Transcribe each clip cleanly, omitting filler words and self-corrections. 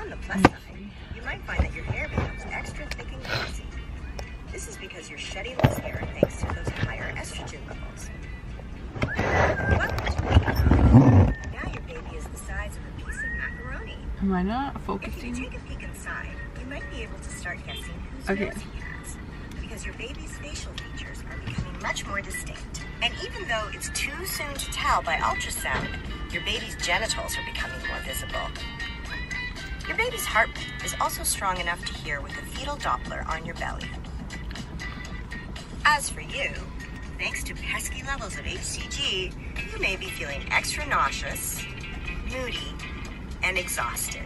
On the plus side, you might find that your hair becomes extra thick and greasy. This is because you're shedding less hair thanks to those higher estrogen levels. Welcome to now your baby is the size of a piece of macaroni. Am I not If focusing? you take a peek inside, you might be able to start guessing whose Okay. nose he has, because your baby's facial features are becoming much more distinct. And even though it's too soon to tell by ultrasound, your baby's genitals are becoming more visible. Your baby's heartbeat is also strong enough to hear with a fetal Doppler on your belly. As for you, thanks to pesky levels of HCG, you may be feeling extra nauseous, moody, and exhausted.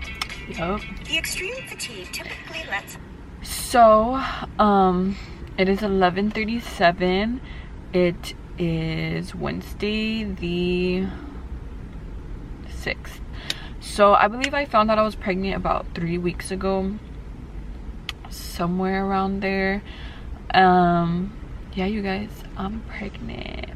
Yup. The extreme fatigue typically lets... So, it is 11:37. It is Wednesday the 6th. So I believe I found out I was pregnant about 3 weeks ago, somewhere around there. Yeah, you guys, I'm pregnant.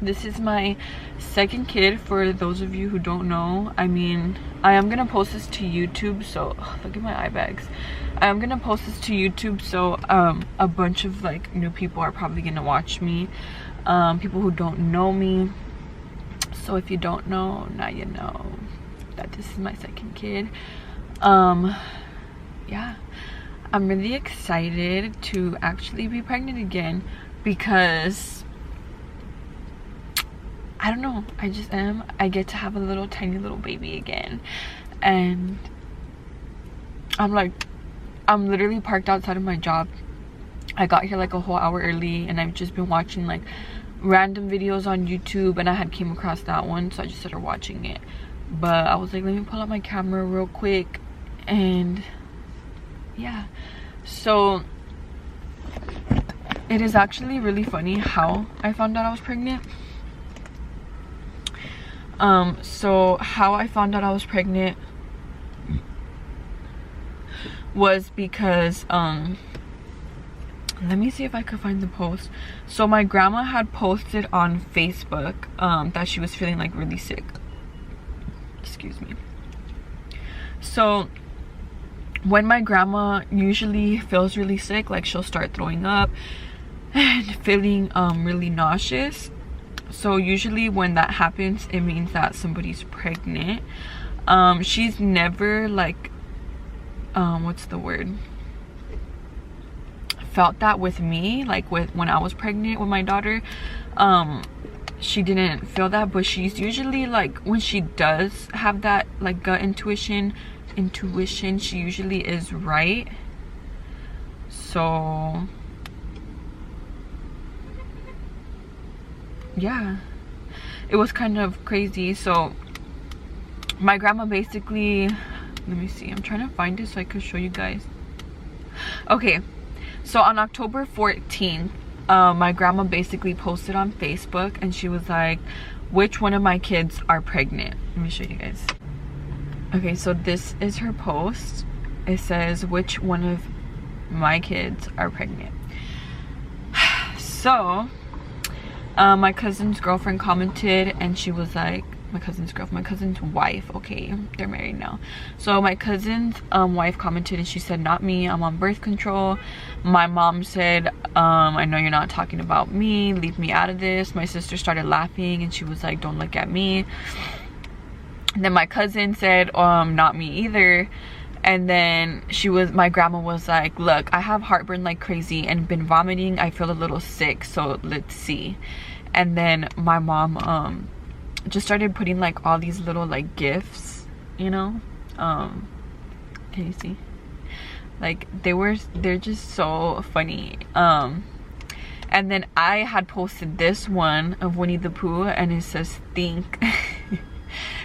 This is my second kid, for those of you who don't know. I mean, I am gonna post this to YouTube, so look at my eye bags. I'm gonna post this to YouTube, so a bunch of like new people are probably gonna watch me, people who don't know me. So if you don't know, now you know that this is my second kid. Yeah, I'm really excited to actually be pregnant again, because I don't know, I just am. I get to have a little tiny little baby again, and I'm literally parked outside of my job. I got here like a whole hour early, and I've just been watching like random videos on YouTube, and I had came across that one, so I just started watching it. But I was like, let me pull out my camera real quick, and yeah. So it is actually really funny how I found out I was pregnant. So how I found out I was pregnant was because let me see if I could find the post. So my grandma had posted on Facebook that she was feeling like really sick. Excuse me. So when my grandma usually feels really sick, like she'll start throwing up and feeling really nauseous. So usually when that happens, it means that somebody's pregnant. She's never like what's the word, felt that with me, like with when I was pregnant with my daughter. She didn't feel that, but she's usually like, when she does have that like gut intuition, she usually is right. So yeah, it was kind of crazy. So my grandma basically, let me see, I'm trying to find it so I could show you guys. Okay, so on October 14th, my grandma basically posted on Facebook, and she was like, which one of my kids are pregnant? Let me show you guys. Okay, so this is her post. It says, which one of my kids are pregnant? So my cousin's girlfriend commented, and she was like, my cousin's wife, okay, they're married now. So my cousin's wife commented, and she said, not me, I'm on birth control. My mom said, I know you're not talking about me, leave me out of this. My sister started laughing, and she was like, don't look at me. And then my cousin said, not me either. And then my grandma was like, look, I have heartburn like crazy and been vomiting, I feel a little sick, so let's see. And then my mom just started putting like all these little like gifts, you know, can you see, like they're just so funny. And then I had posted this one of Winnie the Pooh, and it says think,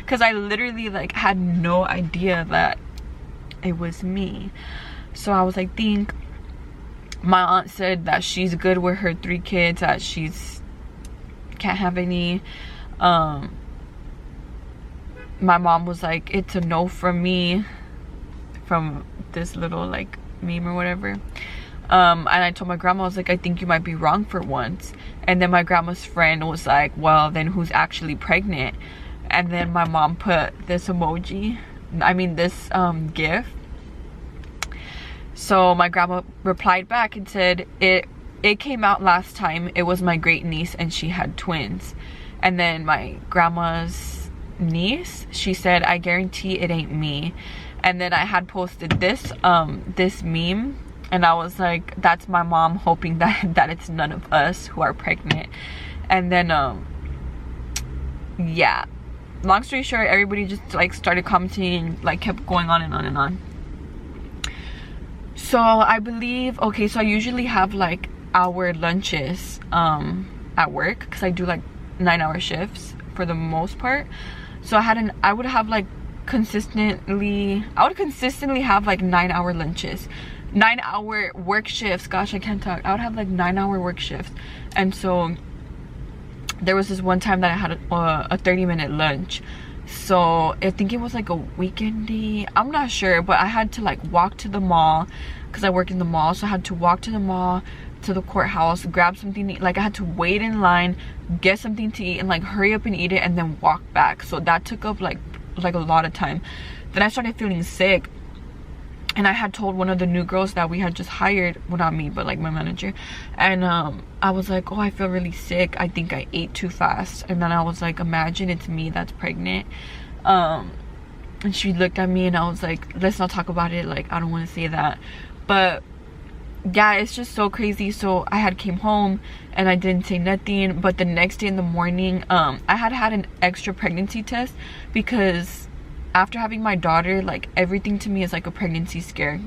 because I literally like had no idea that it was me. So I was like, think. My aunt said that she's good with her 3 kids, that she's can't have any. My mom was like, it's a no from me, from this little like meme or whatever. And I told my grandma, I was like, I think you might be wrong for once. And then my grandma's friend was like, well, then who's actually pregnant? And then my mom put this emoji this gift. So my grandma replied back and said, it came out last time. It was my great niece and she had twins. And then my grandma's niece, she said, I guarantee it ain't me. And then I had posted this this meme, and I was like, that's my mom hoping that it's none of us who are pregnant. And then yeah, long story short, everybody just like started commenting, like kept going on and on and on. So I believe, okay, so I usually have like hour lunches at work, because I do like 9-hour shifts for the most part. So I would consistently have like 9-hour lunches, 9-hour work shifts. Gosh, I can't talk. I would have like 9-hour work shifts. And so there was this one time that I had a 30-minute lunch. So I think it was like a weekend day, I'm not sure, but I had to like walk to the mall, because I work in the mall. So I had to walk to the mall, to the courthouse, grab something to eat. Like I had to wait in line, get something to eat, and like hurry up and eat it, and then walk back. So that took up like a lot of time. Then I started feeling sick, and I had told one of the new girls that we had just hired, well, not me, but like my manager, and I was like, oh, I feel really sick, I think I ate too fast. And then I was like, imagine it's me that's pregnant. And she looked at me, and I was like, let's not talk about it, like I don't want to say that. But yeah, it's just so crazy. So I had came home and I didn't say nothing, but the next day in the morning, I had an extra pregnancy test, because after having my daughter, like everything to me is like a pregnancy scare.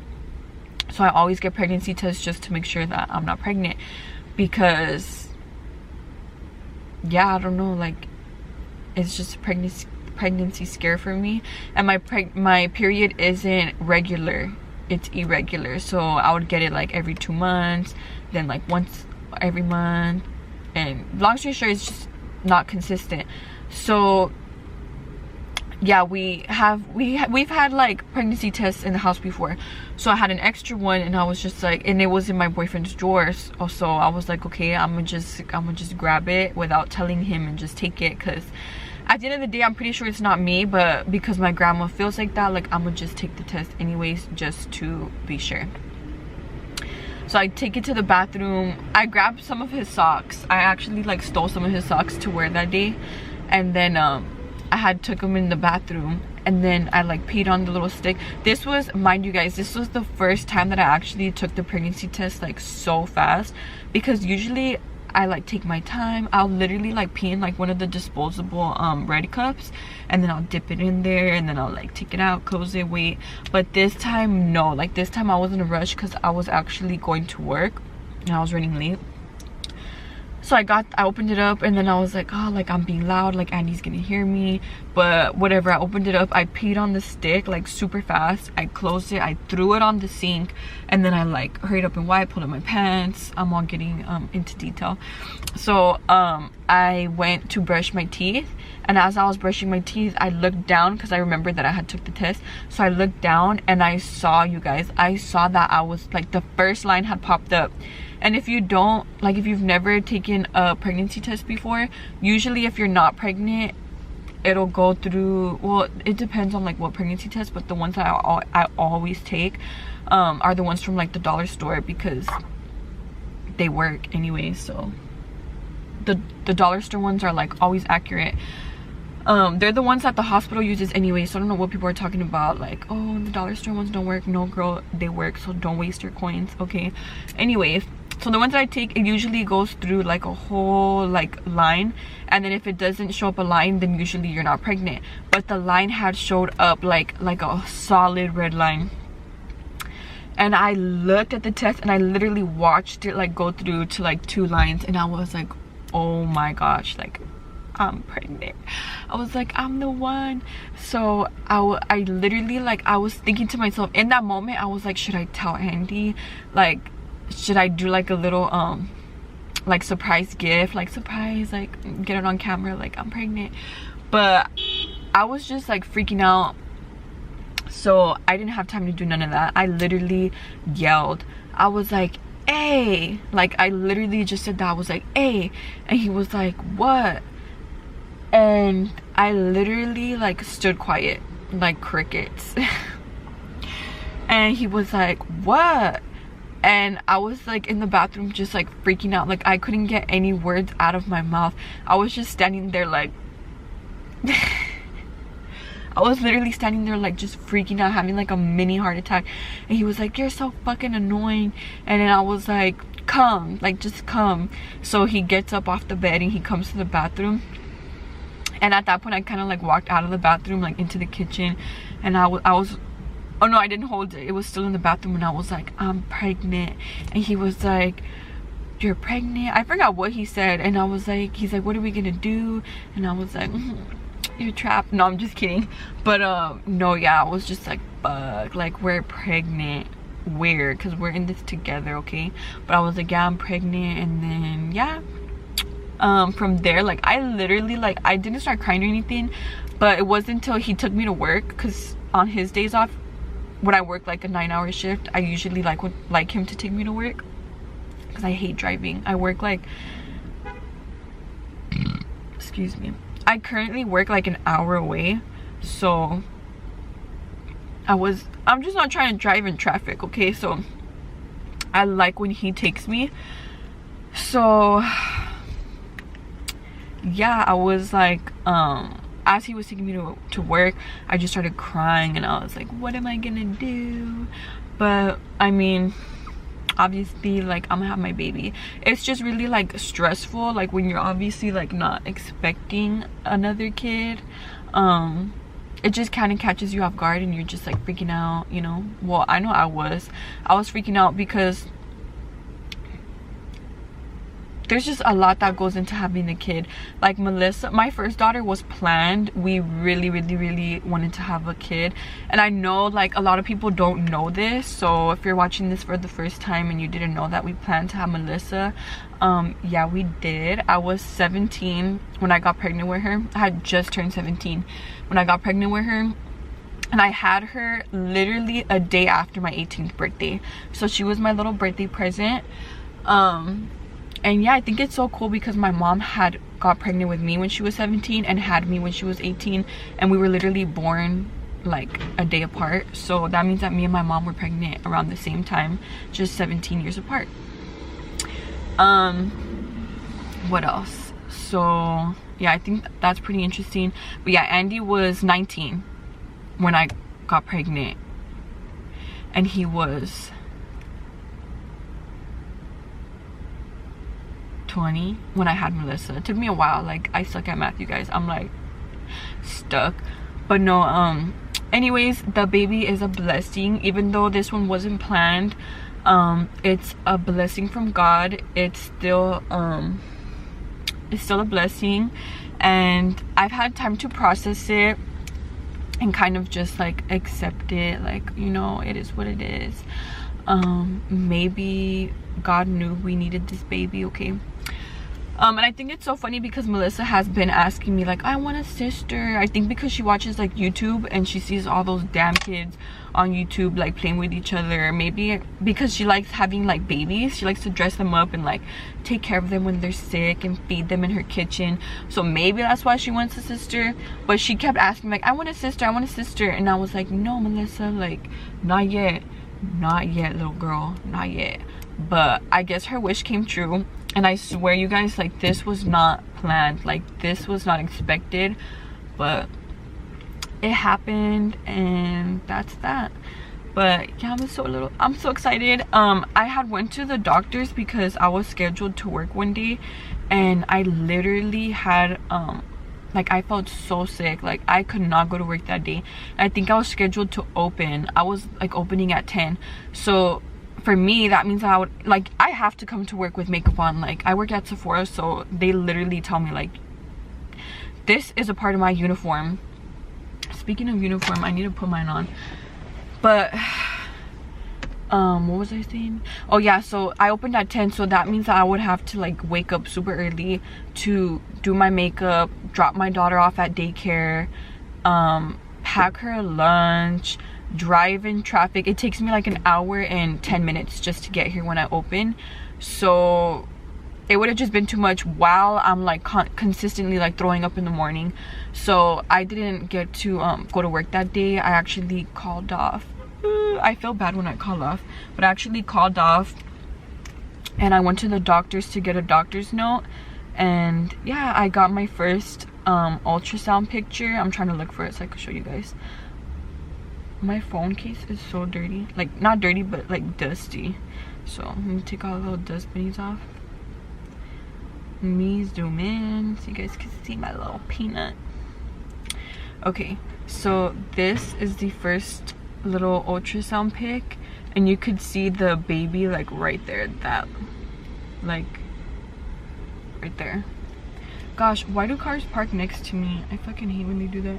So I always get pregnancy tests just to make sure that I'm not pregnant, because yeah, I don't know, like it's just a pregnancy scare for me. And my period isn't regular, it's irregular. So I would get it like every 2 months, then like once every month, and long story short, it's just not consistent. So yeah, we've had like pregnancy tests in the house before. So I had an extra one, and I was just like, and it was in my boyfriend's drawers. So I was like, okay, I'm gonna just grab it without telling him and just take it, because at the end of the day, I'm pretty sure it's not me, but because my grandma feels like that, like I'm gonna just take the test anyways, just to be sure. So I take it to the bathroom. I grabbed some of his socks. I actually like stole some of his socks to wear that day, and then I had took them in the bathroom, and then I like peed on the little stick. This was, mind you guys, this was the first time that I actually took the pregnancy test like so fast, because usually I like take my time. I'll literally like pee in like one of the disposable red cups, and then I'll dip it in there, and then I'll like take it out, close it, wait. But this time, no, like this time I was in a rush, because I was actually going to work and I was running late. So I opened it up, and then I was like, oh, like I'm being loud, like Andy's gonna hear me. But whatever, I opened it up, I peed on the stick like super fast, I closed it, I threw it on the sink, and then I like hurried up and wiped, pulled up my pants. I'm all getting into detail. So I went to brush my teeth, and as I was brushing my teeth, I looked down, because I remembered that I had took the test. So I looked down, and I saw, you guys, I saw that I was like, the first line had popped up. And if you don't, like if you've never taken a pregnancy test before, usually if you're not pregnant, it'll go through, well, it depends on like what pregnancy test, but the ones that I always take are the ones from like the dollar store, because they work anyway. So the dollar store ones are like always accurate. They're the ones that the hospital uses anyway, so I don't know what people are talking about, like, oh, the dollar store ones don't work. No, girl, they work, so don't waste your coins, okay? Anyway, so the ones that I take, it usually goes through like a whole like line, and then if it doesn't show up a line, then usually you're not pregnant. But the line had showed up like a solid red line, and I looked at the test, and I literally watched it like go through to like 2 lines, and I was like, oh my gosh, like I'm pregnant. I was like, I'm the one. So I literally, like, I was thinking to myself in that moment, I was like, should I tell Andy? Like, should I do like a little like surprise gift, like surprise, like get it on camera, like I'm pregnant? But I was just like freaking out, so I didn't have time to do none of that. I literally yelled. I was like, hey, like I literally just said that. I was like, hey, and he was like, what? And I literally like stood quiet. like crickets. And he was like, what? And I was like in the bathroom just like freaking out. Like I couldn't get any words out of my mouth. I was just standing there like I was literally standing there like just freaking out, having like a mini heart attack. And he was like, you're so fucking annoying. And then I was like, come, like just come. So he gets up off the bed and he comes to the bathroom. And at that point I kind of like walked out of the bathroom like into the kitchen. And I was oh no, I didn't hold it, it was still in the bathroom. And I was like, I'm pregnant. And he was like, you're pregnant? I forgot what he said. And I was like, he's like, what are we gonna do? And I was like, you're trapped. No, I'm just kidding. But no, yeah, I was just like, fuck, like we're pregnant. Weird, because we're in this together, okay? But I was like, yeah, I'm pregnant. And then yeah, from there, like I literally, like I didn't start crying or anything, but it wasn't until he took me to work, because on his days off, when I work like a 9-hour shift, I usually would like him to take me to work, because I hate driving. I work like excuse me, I currently work like an hour away, so I'm just not trying to drive in traffic, okay? So I like when he takes me. So yeah, I was like, as he was taking me to work, I just started crying, and I was like, what am I gonna do? But I mean, obviously, like I'm gonna have my baby. It's just really like stressful, like when you're obviously like not expecting another kid. It just kind of catches you off guard, and you're just like freaking out, you know? Well, I know I was freaking out, because there's just a lot that goes into having a kid. Like Melissa, my first daughter, was planned. We really wanted to have a kid, and I know like a lot of people don't know this, so if you're watching this for the first time and you didn't know that we planned to have Melissa, yeah, we did. I was 17 when I got pregnant with her. I had just turned 17 when I got pregnant with her, and I had her literally a day after my 18th birthday. So she was my little birthday present. And yeah, I think it's so cool, because my mom had got pregnant with me when she was 17 and had me when she was 18, and we were literally born like a day apart. So that means that me and my mom were pregnant around the same time, just 17 years apart. What else? So yeah, I think that's pretty interesting. But yeah, Andy was 19 when I got pregnant, and he was 20 when I had Melissa. It took me a while. Like I suck at math, you guys. I'm like stuck. But no, anyways, the baby is a blessing. Even though this one wasn't planned, it's a blessing from God. It's still a blessing, and I've had time to process it and kind of just like accept it, like, you know, it is what it is. Maybe God knew we needed this baby, okay? And I think it's so funny, because Melissa has been asking me like, I want a sister. I think because she watches like YouTube, and she sees all those damn kids on YouTube like playing with each other. Maybe because she likes having like babies, she likes to dress them up and like take care of them when they're sick and feed them in her kitchen. So maybe that's why she wants a sister. But she kept asking like, I want a sister, I want a sister. And I was like, no, Melissa, like not yet, little girl, not yet. But I guess her wish came true. And I swear, you guys, like this was not planned, like this was not expected, but it happened, and that's that. But yeah, I'm so excited. I had went to the doctor's because I was scheduled to work one day, and I literally had like I felt so sick, like I could not go to work that day. And I think I was scheduled to open, I was like opening at 10. So for me, that means I would, like, I have to come to work with makeup on. Like I work at Sephora, so they literally tell me like this is a part of my uniform. Speaking of uniform, I need to put mine on. But what was I saying? Oh yeah, so I opened at 10, so that means that I would have to like wake up super early to do my makeup, drop my daughter off at daycare, pack her lunch, drive in traffic. It takes me like an hour and 10 minutes just to get here when I open. So it would have just been too much while I'm like consistently like throwing up in the morning. So I didn't get to go to work that day. I actually called off. I feel bad when I call off, but I actually called off and I went to the doctor's to get a doctor's note. And yeah, I got my first ultrasound picture. I'm trying to look for it so I can show you guys. My phone case is so dirty, like not dirty but like dusty. So I'm gonna take all the little dust bunnies off. Let me zoom in so you guys can see my little peanut. Okay, so this is the first little ultrasound pic, and you could see the baby like right there, that like right there. Gosh, why do cars park next to me? I fucking hate when they do that.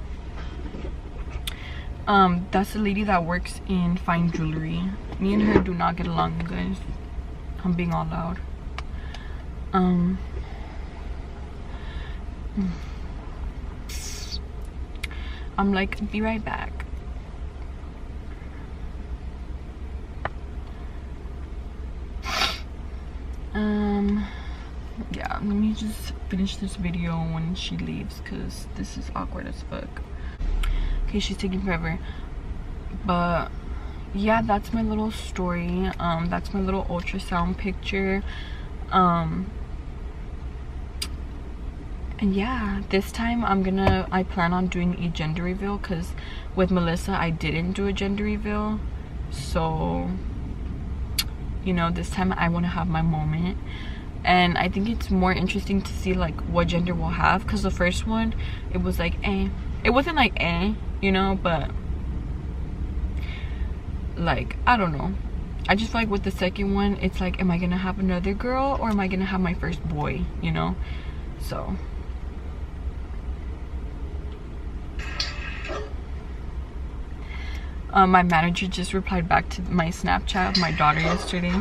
That's the lady that works in fine jewelry. Me and her do not get along, you guys. I'm being all loud. I'm like, be right back. Yeah, let me just finish this video when she leaves because this is awkward as fuck. Okay, she's taking forever. But yeah, that's my little story. That's my little ultrasound picture. And yeah, this time I plan on doing a gender reveal because with Melissa I didn't do a gender reveal. So, you know, this time I want to have my moment. And I think it's more interesting to see like what gender we'll have, because the first one, it was like it wasn't like you know, but like I don't know, I just feel like with the second one it's like, am I gonna have another girl or am I gonna have my first boy, you know? So my manager just replied back to my Snapchat of my daughter yesterday.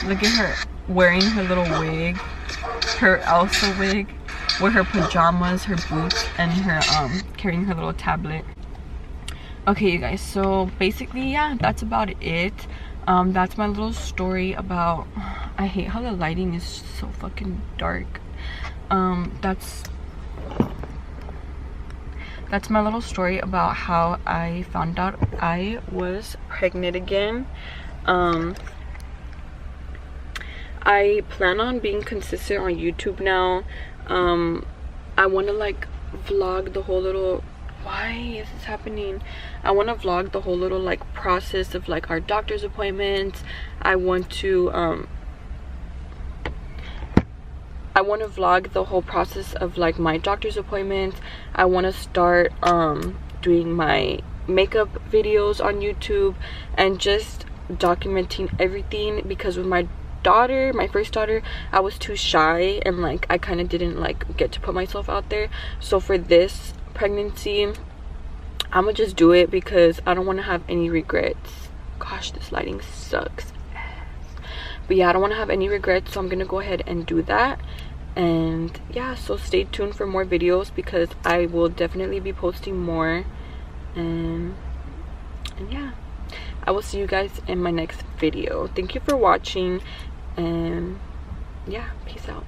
Look at her wearing her little wig, her Elsa wig, with her pajamas, her boots, and her carrying her little tablet. Okay, you guys, so basically, yeah, that's about it. That's my little story about, I hate how the lighting is so fucking dark. That's my little story about how I found out I was pregnant again. I plan on being consistent on YouTube now. I want to like vlog the whole little, why is this happening? I want to vlog the whole little like process of like our doctor's appointments. I want to vlog the whole process of like my doctor's appointments. I want to start doing my makeup videos on YouTube and just documenting everything, because with my daughter, my first daughter, I was too shy and like I kind of didn't like get to put myself out there. So for this pregnancy, I'm gonna just do it because I don't want to have any regrets. Gosh, this lighting sucks ass. But yeah, I don't want to have any regrets, so I'm gonna go ahead and do that. And yeah, so stay tuned for more videos because I will definitely be posting more. And yeah, I will see you guys in my next video. Thank you for watching, and yeah, peace out.